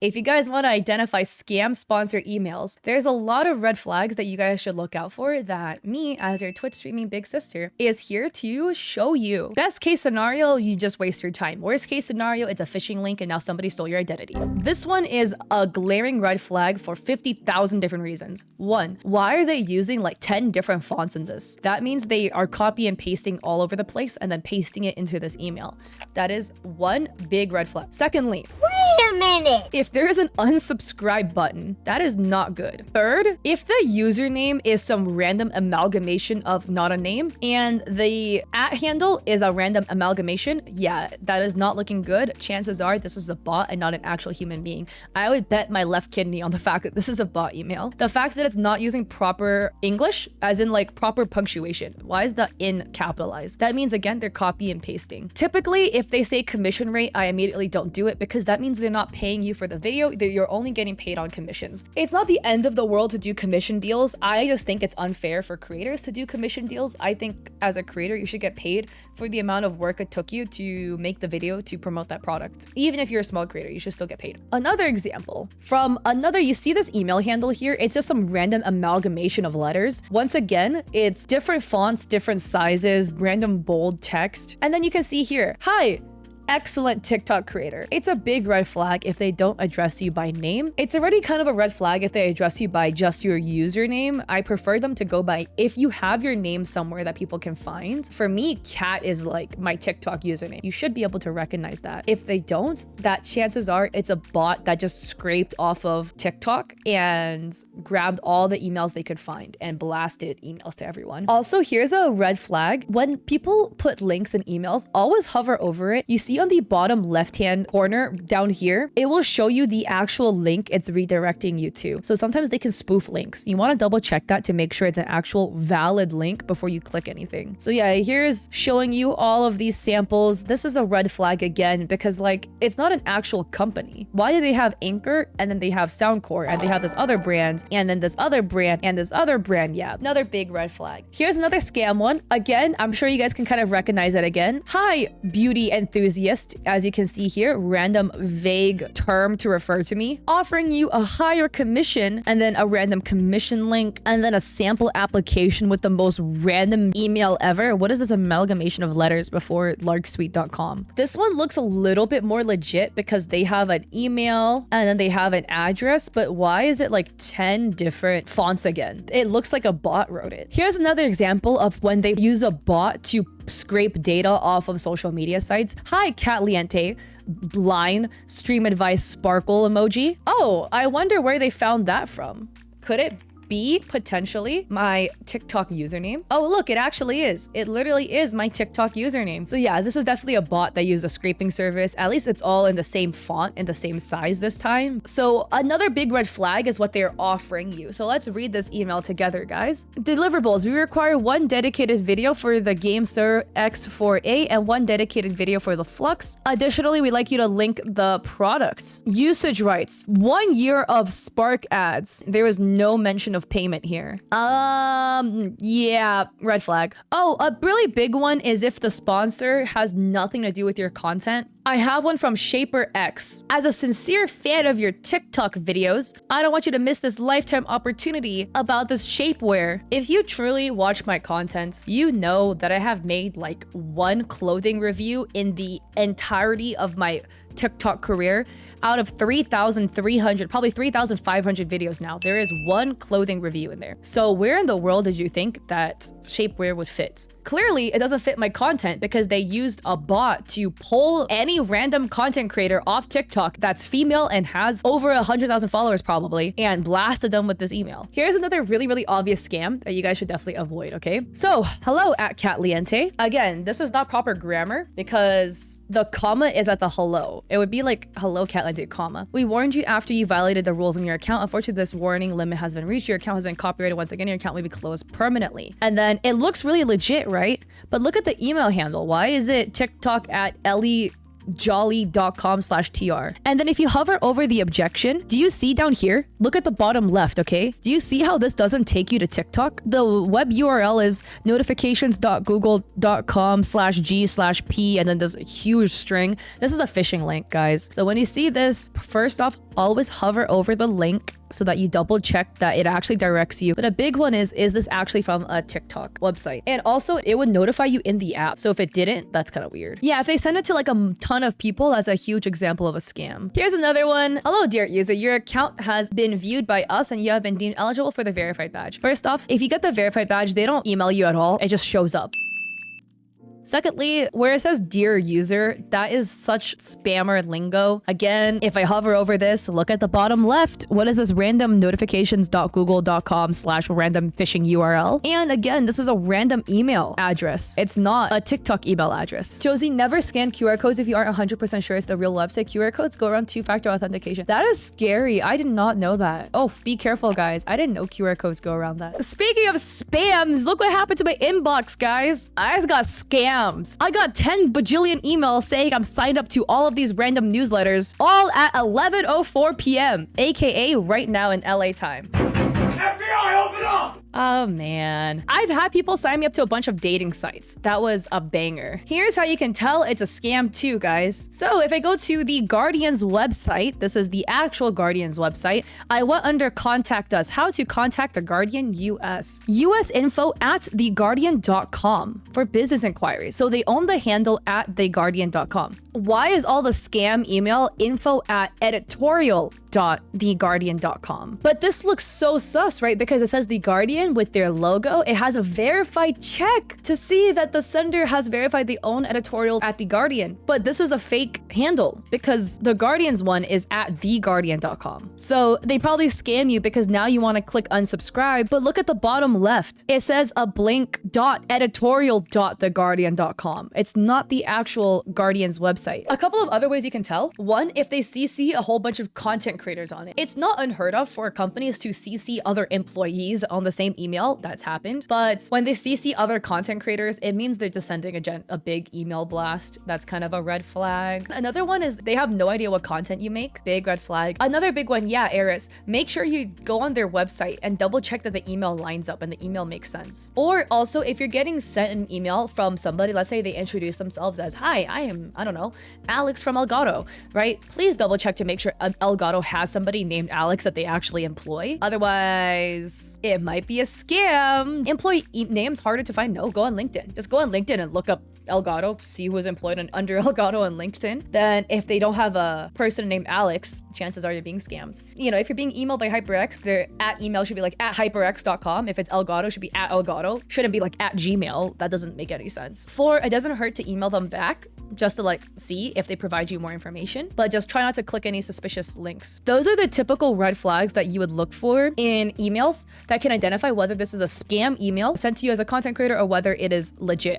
If you guys want to identify scam sponsor emails, there's a lot of red flags that you guys should look out for that me, as your Twitch streaming big sister, is here to show you. Best case scenario, you just waste your time. Worst case scenario, it's a phishing link and now somebody stole your identity. This one is a glaring red flag for 50,000 different reasons. One, why are they using like 10 different fonts in this? That means they are copy and pasting all over the place and then pasting it into this email. That is one big red flag. Secondly, Wait a minute. if there is an unsubscribe button, that is not good. Third, if the username is some random amalgamation of not a name and the @handle is a random amalgamation, yeah, that is not looking good. Chances are this is a bot and not an actual human being. I would bet my left kidney on the fact that this is a bot email. The fact that it's not using proper English, as in like proper punctuation. Why is the "in" capitalized? That means, again, they're copy and pasting. Typically, if they say commission rate, I immediately don't do it because that means they're not paying you for the video. You're only getting paid on commissions. It's not the end of the world to do commission deals. I just think it's unfair for creators to do commission deals. I think as a creator, you should get paid for the amount of work it took you to make the video to promote that product. Even if you're a small creator, you should still get paid. Another example from another, you see this email handle here? It's just some random amalgamation of letters. Once again, it's different fonts, different sizes, random bold text. And then you can see here, hi, excellent TikTok creator. It's a big red flag if they don't address you by name. It's already kind of a red flag if they address you by just your username. I prefer them to go by, if you have your name somewhere that people can find. For me, Cat is like my TikTok username. You should be able to recognize that. If they don't, that chances are it's a bot that just scraped off of TikTok and grabbed all the emails they could find and blasted emails to everyone. Also, here's a red flag. When people put links in emails, always hover over it. You see on the bottom left-hand corner down here, it will show you the actual link it's redirecting you to. So sometimes they can spoof links. You want to double check that to make sure it's an actual valid link before you click anything. So yeah, here's showing you all of these samples. This is a red flag again, because like, it's not an actual company. Why do they have Anchor and then they have Soundcore and they have this other brand and then this other brand and this other brand? Yeah, another big red flag. Here's another scam one. Again, I'm sure you guys can kind of recognize it again. Hi, beauty enthusiast. As you can see here, random vague term to refer to me, offering you a higher commission and then a random commission link and then a sample application with the most random email ever. What is this amalgamation of letters before larksuite.com? This one looks a little bit more legit because they have an email and then they have an address, but why is it like 10 different fonts again? It looks like a bot wrote it. Here's another example of when they use a bot to scrape data off of social media sites. Hi, Catliente. Line, stream advice, sparkle emoji. Oh, I wonder where they found that from. Could it be potentially my TikTok username? Oh, look, it actually is. It literally is my TikTok username. So yeah, this is definitely a bot that uses a scraping service. At least it's all in the same font and the same size this time. So another big red flag is what they're offering you. So let's read this email together, guys. Deliverables. We require one dedicated video for the game Sir X4A and one dedicated video for the Flux. Additionally, we'd like you to link the product. Usage rights. 1 year of Spark ads. There is no mention of payment here. Yeah, red flag. Oh, a really big one is if the sponsor has nothing to do with your content. I have one from Shaper X. As a sincere fan of your TikTok videos, I don't want you to miss this lifetime opportunity about this shapewear. If you truly watch my content, you know that I have made like one clothing review in the entirety of my TikTok career. Out of 3,300, probably 3,500 videos now, there is one clothing review in there. So where in the world did you think that shapewear would fit? Clearly, it doesn't fit my content because they used a bot to pull any random content creator off TikTok that's female and has over 100,000 followers probably and blasted them with this email. Here's another really, really obvious scam that you guys should definitely avoid, okay? So, hello at Catliente. Again, this is not proper grammar because the comma is at the hello. It would be like hello Catliente, comma. We warned you after you violated the rules on your account. Unfortunately, this warning limit has been reached. Your account has been copyrighted. Once again, your account will be closed permanently. And then it looks really legit, right? But look at the email handle. Why is it TikTok at Ellie jolly.com/tr. And then if you hover over the objection, do you see down here? Look at the bottom left, okay? Do you see how this doesn't take you to TikTok? The web URL is notifications.google.com/g/p, and then there's a huge string. This is a phishing link, guys. So when you see this, first off, always hover over the link so that you double check that it actually directs you. But a big one is this actually from a TikTok website? And also it would notify you in the app. So if it didn't, that's kind of weird. Yeah, if they send it to like a ton of people, that's a huge example of a scam. Here's another one. Hello, dear user. Your account has been viewed by us and you have been deemed eligible for the verified badge. First off, if you get the verified badge, they don't email you at all. It just shows up. Secondly, where it says dear user, that is such spammer lingo. Again, if I hover over this, look at the bottom left. What is this? Random notifications.google.com/random phishing URL. And again, this is a random email address. It's not a TikTok email address. Josie, never scan QR codes if you aren't 100% sure it's the real website. QR codes go around two-factor authentication. That is scary. I did not know that. Oh, be careful, guys. I didn't know QR codes go around that. Speaking of spams, look what happened to my inbox, guys. I just got scammed. I got 10 bajillion emails saying I'm signed up to all of these random newsletters, all at 11:04 p.m., aka right now in LA time. FBI, open up! Oh man. I've had people sign me up to a bunch of dating sites. That was a banger. Here's how you can tell it's a scam too, guys. So if I go to the Guardian's website, this is the actual Guardian's website, I went under contact us, how to contact the Guardian US. US info at theguardian.com for business inquiries. So they own the handle at theguardian.com. Why is all the scam email info at editorial.theguardian.com? But this looks so sus, right? Because it says The Guardian with their logo. It has a verified check to see that the sender has verified they own editorial at The Guardian. But this is a fake handle because The Guardian's one is at theguardian.com. So they probably scam you because now you want to click unsubscribe. But look at the bottom left. It says a blank .editorial.theguardian.com. It's not the actual Guardian's website. A couple of other ways you can tell. One, if they CC a whole bunch of content creators on it. It's not unheard of for companies to CC other employees on the same email. That's happened. But when they CC other content creators, it means they're just sending a big email blast. That's kind of a red flag. Another one is they have no idea what content you make. Big red flag. Another big one, yeah, Eris. Make sure you go on their website and double check that the email lines up and the email makes sense. Or also, if you're getting sent an email from somebody, let's say they introduce themselves as, hi, I am, I don't know, Alex from Elgato, right? Please double check to make sure Elgato has somebody named Alex that they actually employ. Otherwise, it might be a scam. Employee names harder to find? No, go on LinkedIn. Just go on LinkedIn and look up Elgato, see who is employed under Elgato on LinkedIn. Then if they don't have a person named Alex, chances are you're being scammed. You know, if you're being emailed by HyperX, their at email should be like at hyperx.com. If it's Elgato, it should be at Elgato. Shouldn't be like at Gmail. That doesn't make any sense. 4, it doesn't hurt to email them back just to like see if they provide you more information, but just try not to click any suspicious links. Those are the typical red flags that you would look for in emails that can identify whether this is a scam email sent to you as a content creator or whether it is legit